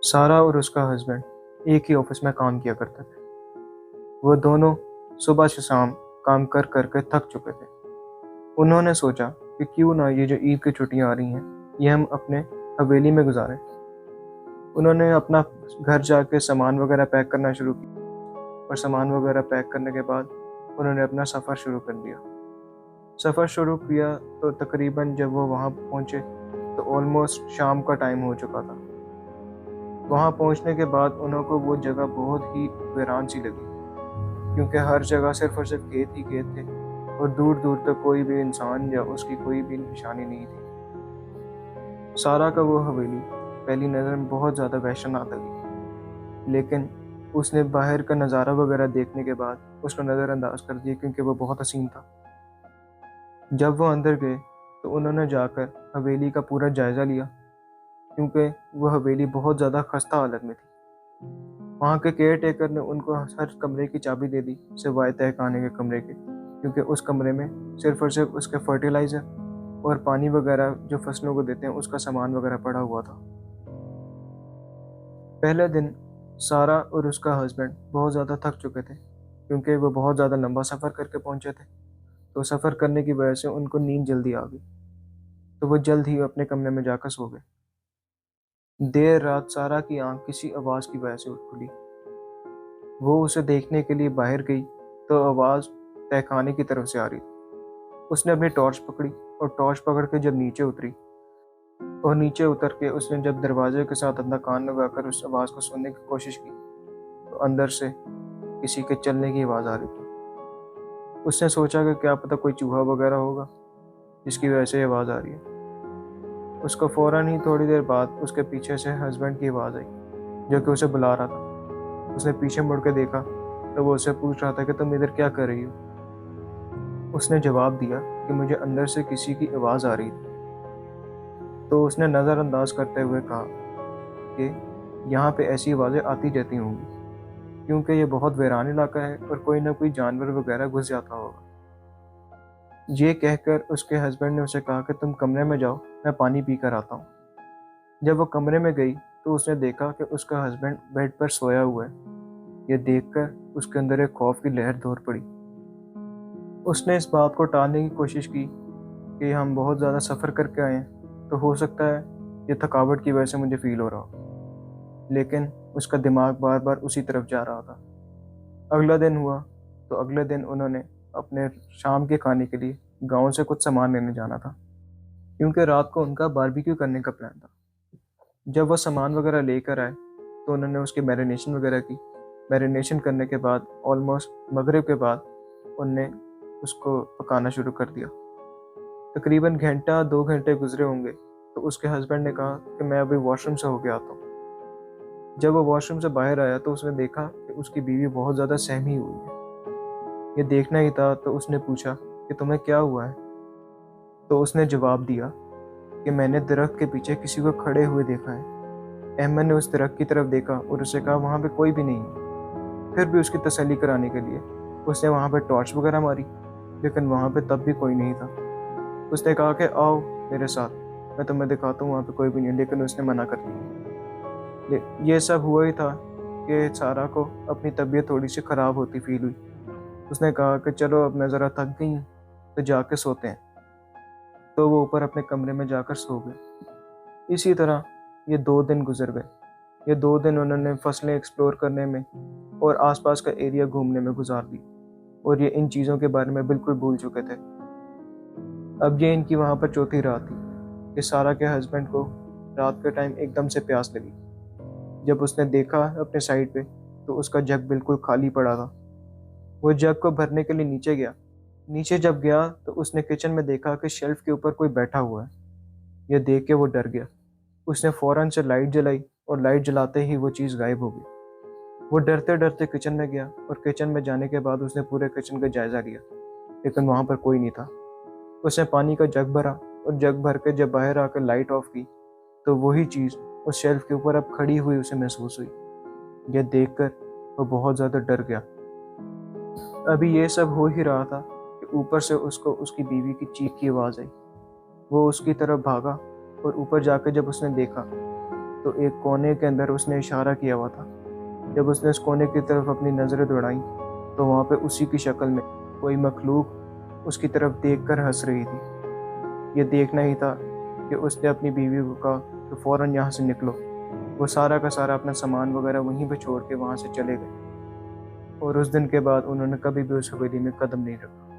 سارا اور اس کا ہسبینڈ ایک ہی آفس میں کام کیا کرتے تھے۔ وہ دونوں صبح سے شام کام کر کر کے تھک چکے تھے۔ انہوں نے سوچا کہ کیوں نہ یہ جو عید کی چھٹیاں آ رہی ہیں یہ ہم اپنے حویلی میں گزاریں۔ انہوں نے اپنا گھر جا کے سامان وغیرہ پیک کرنا شروع کیا، اور سامان وغیرہ پیک کرنے کے بعد انہوں نے اپنا سفر شروع کر دیا۔ سفر شروع کیا تو تقریباً جب وہ وہاں پہنچے تو آلموسٹ شام کا ٹائم ہو چکا تھا۔ وہاں پہنچنے کے بعد انہوں کو وہ جگہ بہت ہی ویران سی لگی، کیونکہ ہر جگہ صرف اور صرف کھیت ہی کھیت تھے، اور دور دور تک کوئی بھی انسان یا اس کی کوئی بھی نشانی نہیں تھی۔ سارا کا وہ حویلی پہلی نظر میں بہت زیادہ وحشتناک لگی، لیکن اس نے باہر کا نظارہ وغیرہ دیکھنے کے بعد اس کو نظر انداز کر دیا، کیونکہ وہ بہت حسین تھا۔ جب وہ اندر گئے تو انہوں نے جا کر حویلی کا پورا جائزہ لیا، کیونکہ وہ حویلی بہت زیادہ خستہ حالت میں تھی۔ وہاں کے کیئر ٹیکر نے ان کو ہر کمرے کی چابی دے دی سوائے تہہ خانے کے کمرے کے، کیونکہ اس کمرے میں صرف اور صرف اس کے فرٹیلائزر اور پانی وغیرہ جو فصلوں کو دیتے ہیں اس کا سامان وغیرہ پڑا ہوا تھا۔ پہلے دن سارا اور اس کا ہسبینڈ بہت زیادہ تھک چکے تھے، کیونکہ وہ بہت زیادہ لمبا سفر کر کے پہنچے تھے، تو سفر کرنے کی وجہ سے ان کو نیند جلدی آ گئی، تو وہ جلد ہی اپنے کمرے میں جا کر سو گئے۔ دیر رات سارا کی آنکھ کسی آواز کی وجہ سے اٹھ کھلی۔ وہ اسے دیکھنے کے لیے باہر گئی تو آواز تہہ خانے کی طرف سے آ رہی تھی۔ اس نے اپنی ٹارچ پکڑی اور ٹارچ پکڑ کے جب نیچے اتری، اور نیچے اتر کے اس نے جب دروازے کے ساتھ اپنا کان لگا کر اس آواز کو سننے کی کوشش کی تو اندر سے کسی کے چلنے کی آواز آ رہی تھی۔ اس نے سوچا کہ کیا پتہ کوئی چوہا وغیرہ ہوگا جس کی وجہ سے آواز آ رہی ہے۔ اس کو فوراً ہی تھوڑی دیر بعد اس کے پیچھے سے ہسبینڈ کی آواز آئی جو کہ اسے بلا رہا تھا۔ اس نے پیچھے مڑ کے دیکھا تو وہ اسے پوچھ رہا تھا کہ تم ادھر کیا کر رہی ہو؟ اس نے جواب دیا کہ مجھے اندر سے کسی کی آواز آ رہی تھی۔ تو اس نے نظر انداز کرتے ہوئے کہا کہ یہاں پہ ایسی آوازیں آتی جاتی ہوں گی، کیونکہ یہ بہت ویران علاقہ ہے اور کوئی نہ کوئی جانور وغیرہ گھس جاتا ہوگا۔ یہ کہہ کر اس کے ہسبینڈ نے اسے کہا کہ تم کمرے میں جاؤ، میں پانی پی کر آتا ہوں۔ جب وہ کمرے میں گئی تو اس نے دیکھا کہ اس کا ہسبینڈ بیڈ پر سویا ہوا ہے۔ یہ دیکھ کر اس کے اندر ایک خوف کی لہر دور پڑی۔ اس نے اس بات کو ٹالنے کی کوشش کی کہ ہم بہت زیادہ سفر کر کے آئے ہیں، تو ہو سکتا ہے یہ تھکاوٹ کی وجہ سے مجھے فیل ہو رہا ہو، لیکن اس کا دماغ بار بار اسی طرف جا رہا تھا۔ اگلا دن ہوا تو اگلے دن انہوں نے اپنے شام کے کھانے کے لیے گاؤں سے کچھ سامان لینے جانا تھا، کیونکہ رات کو ان کا باربیکیو کرنے کا پلان تھا۔ جب وہ سامان وغیرہ لے کر آئے تو انہوں نے اس کی میرینیشن وغیرہ کی۔ میرینیشن کرنے کے بعد آلموسٹ مغرب کے بعد ان نے اس کو پکانا شروع کر دیا۔ تقریباً گھنٹہ 2 گھنٹے گزرے ہوں گے تو اس کے ہسبینڈ نے کہا کہ میں ابھی واش روم سے ہو کے آتا ہوں۔ جب وہ واش روم سے باہر آیا تو اس نے دیکھا کہ اس کی بیوی بہت زیادہ سہمی ہوئی ہے۔ یہ دیکھنا ہی تھا تو اس نے پوچھا کہ تمہیں کیا ہوا ہے؟ تو اس نے جواب دیا کہ میں نے درخت کے پیچھے کسی کو کھڑے ہوئے دیکھا ہے۔ احمد نے اس درخت کی طرف دیکھا اور اسے کہا وہاں پہ کوئی بھی نہیں ہے۔ پھر بھی اس کی تسلی کرانے کے لیے اس نے وہاں پہ ٹارچ وغیرہ ماری، لیکن وہاں پہ تب بھی کوئی نہیں تھا۔ اس نے کہا کہ آؤ میرے ساتھ، میں تمہیں دکھاتا ہوں وہاں پہ کوئی بھی نہیں، لیکن اس نے منع کر دیا۔ یہ سب ہوا ہی تھا کہ سارا کو اپنی طبیعت تھوڑی سی خراب ہوتی فیل ہوئی۔ اس نے کہا کہ چلو اب میں ذرا تھک گئی ہوں تو جا کے سوتے ہیں، تو وہ اوپر اپنے کمرے میں جا کر سو گئے۔ اسی طرح یہ 2 دن گزر گئے۔ یہ 2 دن انہوں نے فصلیں ایکسپلور کرنے میں اور آس پاس کا ایریا گھومنے میں گزار دی، اور یہ ان چیزوں کے بارے میں بالکل بھول چکے تھے۔ اب یہ ان کی وہاں پر چوتھی رات تھی کہ سارا کے ہسبینڈ کو رات کے ٹائم ایک دم سے پیاس لگی۔ جب اس نے دیکھا اپنے سائڈ پہ تو اس کا جگ بالکل خالی پڑا تھا۔ وہ جگ کو بھرنے کے لیے نیچے گیا۔ نیچے جب گیا تو اس نے کچن میں دیکھا کہ شیلف کے اوپر کوئی بیٹھا ہوا ہے۔ یہ دیکھ کے وہ ڈر گیا۔ اس نے فوراً سے لائٹ جلائی اور لائٹ جلاتے ہی وہ چیز غائب ہو گئی۔ وہ ڈرتے ڈرتے کچن میں گیا، اور کچن میں جانے کے بعد اس نے پورے کچن کا جائزہ لیا، لیکن وہاں پر کوئی نہیں تھا۔ اس نے پانی کا جگ بھرا، اور جگ بھر کے جب باہر آ کے لائٹ آف کی تو وہی چیز اس شیلف کے اوپر اب کھڑی ہوئی اسے محسوس ہوئی۔ یہ دیکھ کر وہ بہت زیادہ ڈر گیا۔ ابھی یہ سب ہو ہی رہا تھا کہ اوپر سے اس کو اس کی بیوی کی چیخ کی آواز آئی۔ وہ اس کی طرف بھاگا، اور اوپر جا کے جب اس نے دیکھا تو ایک کونے کے اندر اس نے اشارہ کیا ہوا تھا۔ جب اس نے اس کونے کی طرف اپنی نظریں دوڑائیں تو وہاں پہ اسی کی شکل میں کوئی مخلوق اس کی طرف دیکھ کر ہنس رہی تھی۔ یہ دیکھنا ہی تھا کہ اس نے اپنی بیوی کو کہا کہ فوراً یہاں سے نکلو۔ وہ سارا کا سارا اپنا سامان وغیرہ وہیں پہ چھوڑ کے وہاں سے چلے گئے، اور اس دن کے بعد انہوں نے کبھی بھی اس حویلی میں قدم نہیں رکھا۔